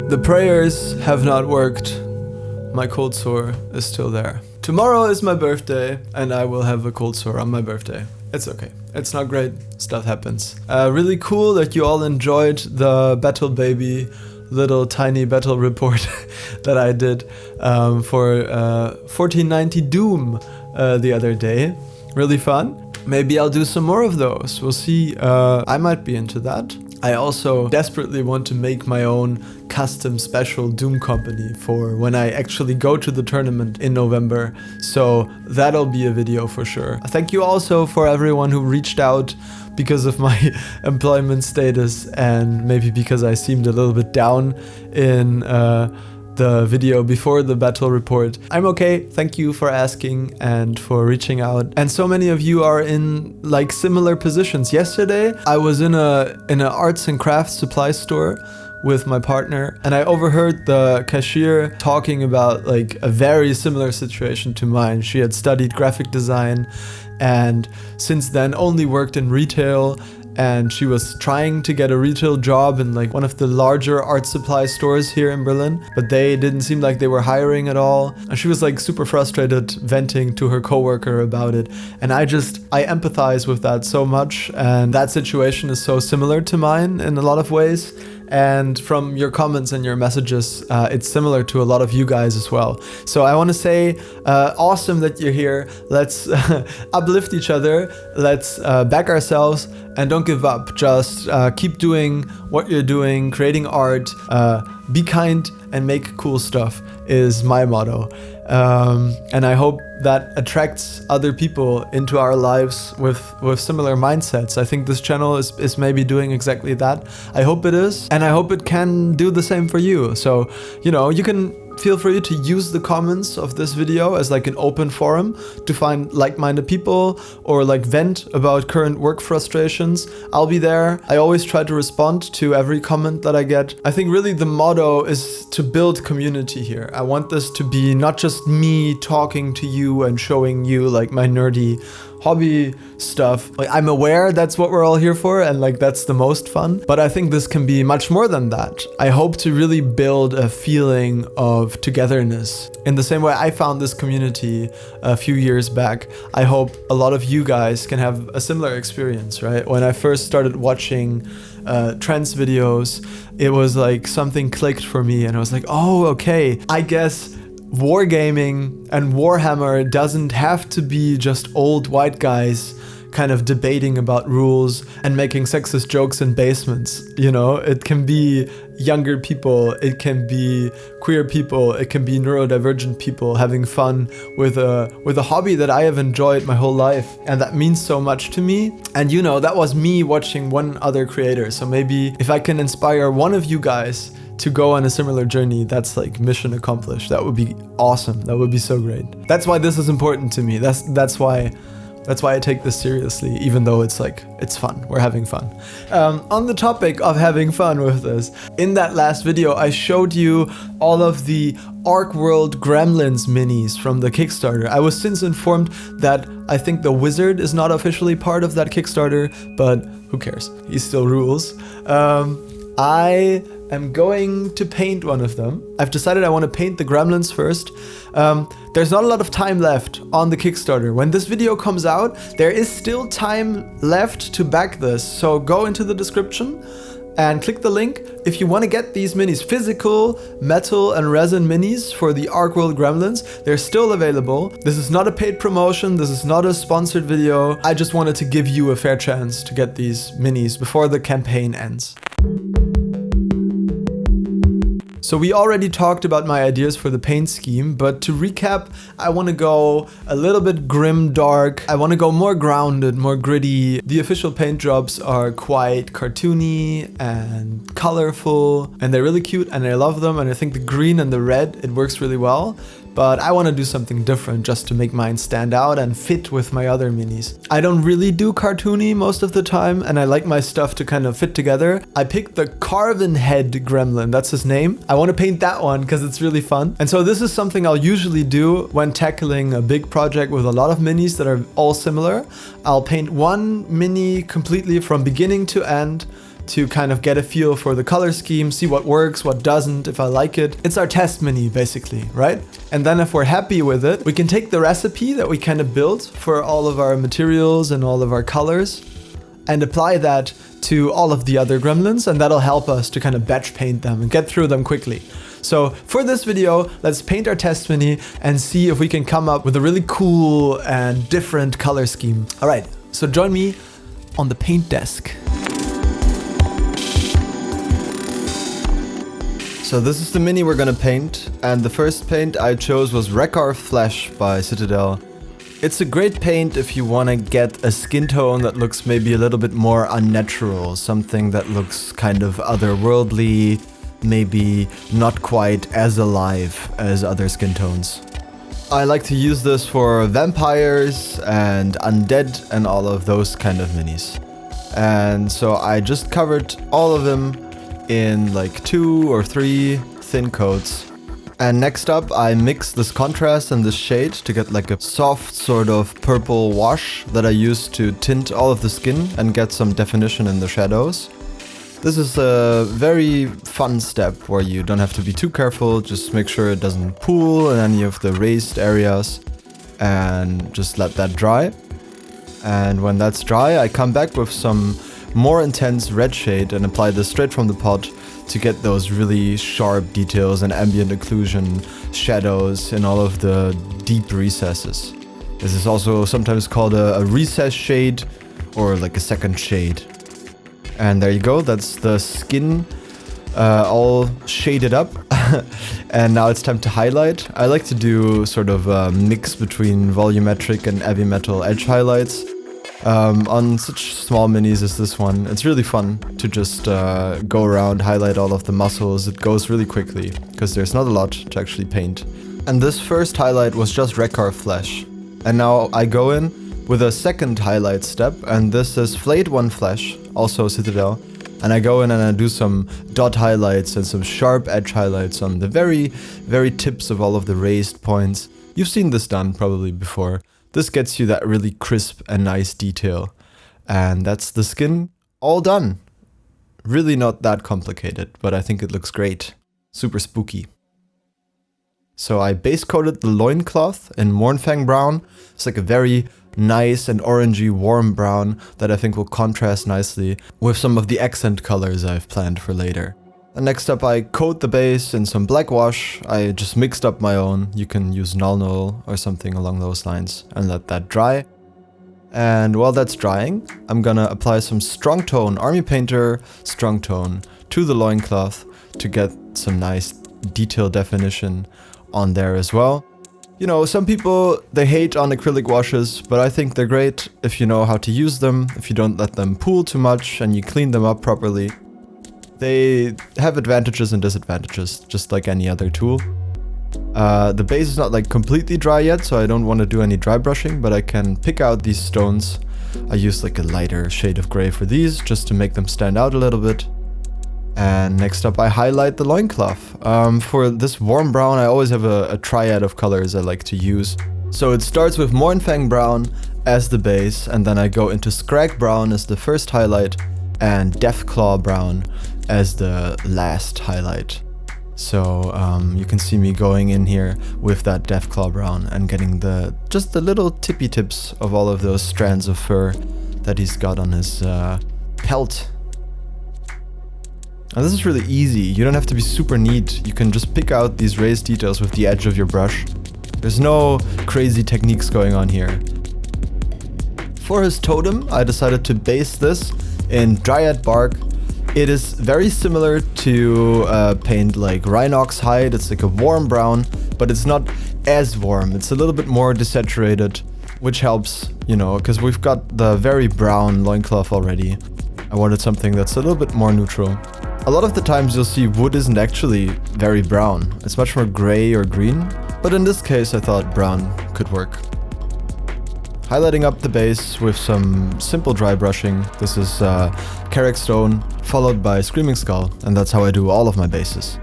The prayers have not worked. My cold sore is still there. Tomorrow is my birthday and I will have a cold sore on my birthday. It's okay. It's not great. Stuff happens. Really cool that you all enjoyed the Battle Baby little tiny battle report that I did for 1490 Doom the other day. Really fun. Maybe I'll do some more of those. We'll see. I might be into that. I also desperately want to make my own custom special Doom company for when I actually go to the tournament in November. So that'll be a video for sure. Thank you also for everyone who reached out because of my employment status and maybe because I seemed a little bit down in the video before the battle report. I'm okay, thank you for asking and for reaching out. And so many of you are in like similar positions. Yesterday I was in a arts and crafts supply store with my partner and I overheard the cashier talking about like a very similar situation to mine. She had studied graphic design and since then only worked in retail, and she was trying to get a retail job in like one of the larger art supply stores here in Berlin, but they didn't seem like they were hiring at all. And she was like super frustrated, venting to her coworker about it. And I empathize with that so much. And that situation is so similar to mine in a lot of ways. And from your comments and your messages, it's similar to a lot of you guys as well. So I want to say, awesome that you're here. Let's uplift each other. Let's back ourselves and don't give up. Just keep doing what you're doing, creating art, be kind and make cool stuff is my motto. And I hope that attracts other people into our lives with similar mindsets. I think this channel is maybe doing exactly that. I hope it is, and I hope it can do the same for you. So, you know, you can feel free to use the comments of this video as like an open forum to find like-minded people or like vent about current work frustrations. I'll be there. I always try to respond to every comment that I get. I think really the motto is to build community here. I want this to be not just me talking to you and showing you like my nerdy hobby stuff. Like, I'm aware that's what we're all here for and like that's the most fun, but I think this can be much more than that. I hope to really build a feeling of togetherness. In the same way I found this community a few years back, I hope a lot of you guys can have a similar experience, right? When I first started watching trends videos, it was like something clicked for me and I was like, oh, okay, I guess wargaming and Warhammer doesn't have to be just old white guys kind of debating about rules and making sexist jokes in basements. You know, it can be younger people, it can be queer people, it can be neurodivergent people having fun with a hobby that I have enjoyed my whole life, and that means so much to me. And you know, that was me watching one other creator, so maybe if I can inspire one of you guys to go on a similar journey, that's like mission accomplished. That would be awesome. That would be so great. That's why this is important to me. That's why I take this seriously, even though it's like, it's fun. We're having fun. On the topic of having fun with this, in that last video, I showed you all of the ArcWorlde Gremlins minis from the Kickstarter. I was since informed that I think the wizard is not officially part of that Kickstarter, but who cares? He still rules. I am going to paint one of them. I've decided I want to paint the gremlins first. There's not a lot of time left on the Kickstarter. When this video comes out, there is still time left to back this. So go into the description and click the link if you want to get these minis, physical metal and resin minis for the ArcWorlde Gremlins. They're still available. This is not a paid promotion. This is not a sponsored video. I just wanted to give you a fair chance to get these minis before the campaign ends. So we already talked about my ideas for the paint scheme, but to recap, I want to go a little bit grimdark. I want to go more grounded, more gritty. The official paint jobs are quite cartoony and colorful, and they're really cute and I love them, and I think the green and the red, it works really well. but I want to do something different just to make mine stand out and fit with my other minis. I don't really do cartoony most of the time, and I like my stuff to kind of fit together. I picked the Carven Head Gremlin, that's his name. I want to paint that one because it's really fun. And so this is something I'll usually do when tackling a big project with a lot of minis that are all similar. I'll paint one mini completely from beginning to end to kind of get a feel for the color scheme, see what works, what doesn't, if I like it. It's our test mini basically, right? And then if we're happy with it, we can take the recipe that we kind of built for all of our materials and all of our colors and apply that to all of the other gremlins, and that'll help us to kind of batch paint them and get through them quickly. So for this video, let's paint our test mini and see if we can come up with a really cool and different color scheme. All right, so join me on the paint desk. So this is the mini we're gonna paint, and the first paint I chose was Wreck-Our Flesh by Citadel. It's a great paint if you wanna get a skin tone that looks maybe a little bit more unnatural, something that looks kind of otherworldly, maybe not quite as alive as other skin tones. I like to use this for vampires and undead and all of those kind of minis. And so I just covered all of them in like 2 or 3 thin coats. And next up I mix this contrast and this shade to get like a soft sort of purple wash that I use to tint all of the skin and get some definition in the shadows. This is a very fun step where you don't have to be too careful, just make sure it doesn't pool in any of the raised areas and just let that dry. And when that's dry, I come back with some more intense red shade and apply this straight from the pot to get those really sharp details and ambient occlusion, shadows in all of the deep recesses. This is also sometimes called a recess shade or like a second shade. And there you go, that's the skin all shaded up. And now it's time to highlight. I like to do sort of a mix between volumetric and heavy metal edge highlights. On such small minis as this one, it's really fun to just go around, highlight all of the muscles. It goes really quickly because there's not a lot to actually paint. And this first highlight was just Wreck-Our Flesh. And now I go in with a second highlight step, and this is Flayed One Flesh, also Citadel. And I go in and I do some dot highlights and some sharp edge highlights on the very, very tips of all of the raised points. You've seen this done probably before. This gets you that really crisp and nice detail. And that's the skin all done. Really not that complicated, but I think it looks great. Super spooky. So I base coated the loincloth in Mournfang brown. It's like a very nice and orangey warm brown that I think will contrast nicely with some of the accent colors I've planned for later. And next up I coat the base in some black wash. I just mixed up my own. You can use Null or something along those lines and let that dry. And while that's drying, I'm gonna apply some Strong Tone Army Painter Strong Tone to the loincloth to get some nice detail definition on there as well. You know, some people, they hate on acrylic washes, but I think they're great if you know how to use them, if you don't let them pool too much and you clean them up properly. They have advantages and disadvantages, just like any other tool. The base is not like completely dry yet, so I don't want to do any dry brushing, but I can pick out these stones. I use like a lighter shade of gray for these, just to make them stand out a little bit. And next up I highlight the loincloth. For this warm brown, I always have a triad of colors I like to use. So it starts with Mournfang brown as the base, and then I go into Scrag brown as the first highlight, and Deathclaw brown as the last highlight. So you can see me going in here with that Deathclaw brown and getting just the little tippy tips of all of those strands of fur that he's got on his pelt. And this is really easy. You don't have to be super neat. You can just pick out these raised details with the edge of your brush. There's no crazy techniques going on here. For his totem, I decided to base this in Dryad Bark. It is very similar to paint like Rhinox Hide. It's like a warm brown, but it's not as warm. It's a little bit more desaturated, which helps, you know, because we've got the very brown loincloth already. I wanted something that's a little bit more neutral. A lot of the times you'll see wood isn't actually very brown. It's much more gray or green. but in this case I thought brown could work. Highlighting up the base with some simple dry brushing. This is Carrick Stone followed by Screaming Skull, and that's how I do all of my bases.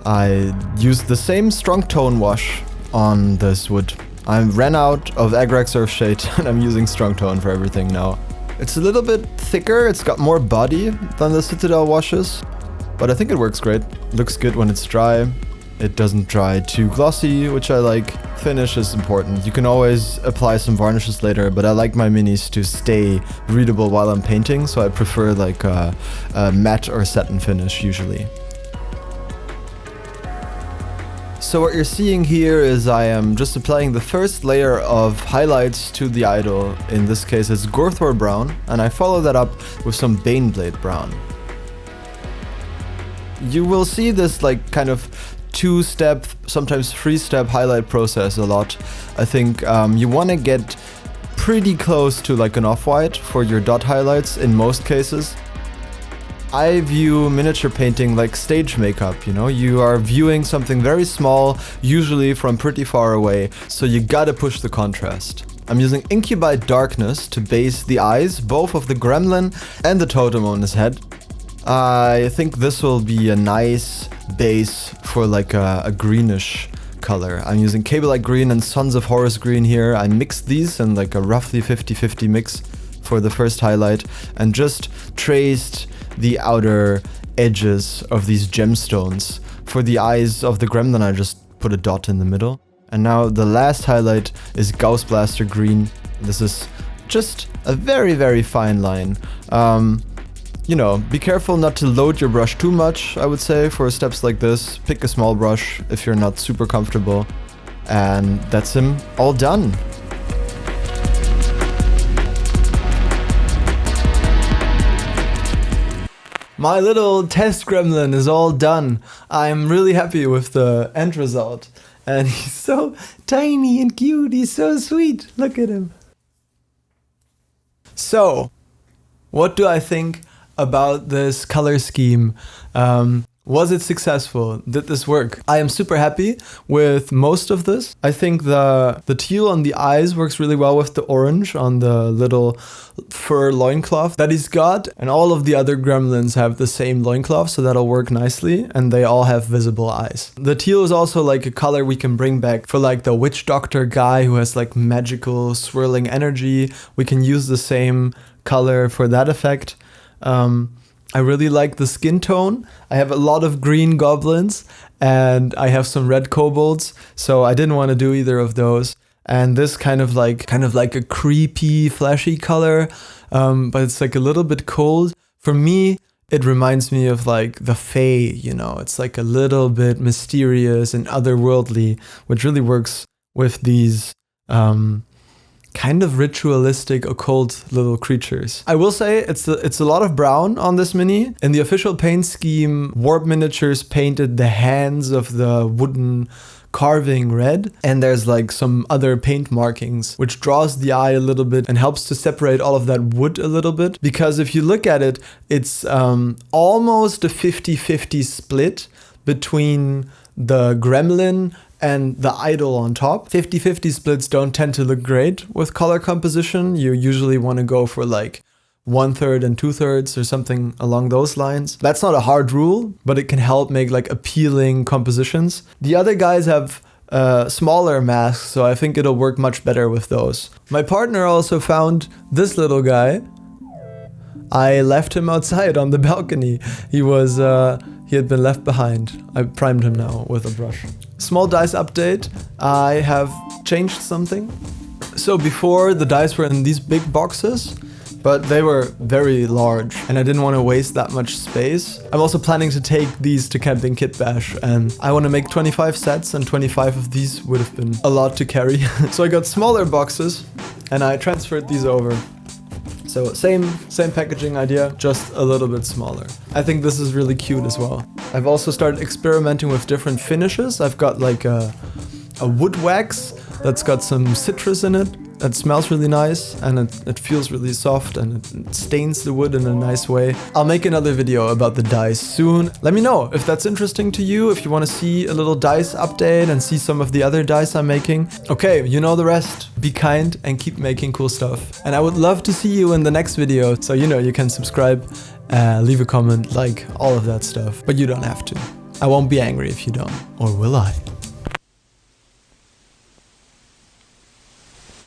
I used the same strong tone wash on this wood. I ran out of Agrax Earthshade and I'm using strong tone for everything now. It's a little bit thicker, it's got more body than the Citadel washes, but I think it works great. Looks good when it's dry. It doesn't dry too glossy, which I like. Finish is important. You can always apply some varnishes later, but I like my minis to stay readable while I'm painting, so I prefer like a matte or satin finish usually. So what you're seeing here is I am just applying the first layer of highlights to the idol. In this case it's Gorthor Brown, and I follow that up with some Baneblade Brown. You will see this like kind of 2-step, sometimes 3-step highlight process a lot. I think you want to get pretty close to like an off-white for your dot highlights in most cases. I view miniature painting like stage makeup, you know? You are viewing something very small, usually from pretty far away, so you gotta push the contrast. I'm using Incubi Darkness to base the eyes, both of the gremlin and the totem on his head. I think this will be a nice base for like a greenish color. I'm using Cable-like Green and Sons of Horus Green here. I mixed these in like a roughly 50-50 mix for the first highlight and just traced the outer edges of these gemstones. For the eyes of the gremlin, I just put a dot in the middle. And now the last highlight is Gauss Blaster Green. This is just a very, very fine line. You know, be careful not to load your brush too much, I would say, for steps like this. Pick a small brush if you're not super comfortable. And that's him all done. My little test gremlin is all done. I'm really happy with the end result. And he's so tiny and cute, he's so sweet. Look at him. So, what do I think about this color scheme? Was it successful? Did this work? I am super happy with most of this. I think the teal on the eyes works really well with the orange on the little fur loincloth that he's got. And all of the other gremlins have the same loincloth, so that'll work nicely. And they all have visible eyes. The teal is also like a color we can bring back for like the witch doctor guy who has like magical swirling energy. We can use the same color for that effect. I really like the skin tone. I have a lot of green goblins and I have some red kobolds, so I didn't want to do either of those. And this kind of like a creepy, flashy color, but it's like a little bit cold. For me, it reminds me of like the Fae, you know, it's like a little bit mysterious and otherworldly, which really works with these kind of ritualistic, occult little creatures. I will say it's a lot of brown on this mini. In the official paint scheme, Warp Miniatures painted the hands of the wooden carving red, and there's like some other paint markings which draws the eye a little bit and helps to separate all of that wood a little bit, because if you look at it, it's almost a 50-50 split between the gremlin and the idol on top. 50-50 splits don't tend to look great with color composition. You usually want to go for like 1/3 and 2/3 or something along those lines. That's not a hard rule, but it can help make like appealing compositions. The other guys have smaller masks, so I think it'll work much better with those. My partner also found this little guy. I left him outside on the balcony. He had been left behind. I primed him now with a brush. Small dice update. I have changed something. So before, the dice were in these big boxes, but they were very large and I didn't want to waste that much space. I'm also planning to take these to Camping Kit Bash and I want to make 25 sets, and 25 of these would have been a lot to carry. So I got smaller boxes and I transferred these over. So same packaging idea, just a little bit smaller. I think this is really cute as well. I've also started experimenting with different finishes. I've got like a wood wax that's got some citrus in it, It smells really nice, and it feels really soft, and it stains the wood in a nice way. I'll make another video about the dice soon. Let me know if that's interesting to you, if you want to see a little dice update and see some of the other dice I'm making. Okay, you know the rest. Be kind and keep making cool stuff. And I would love to see you in the next video, so you know you can subscribe, leave a comment, like all of that stuff. But you don't have to. I won't be angry if you don't. Or will I?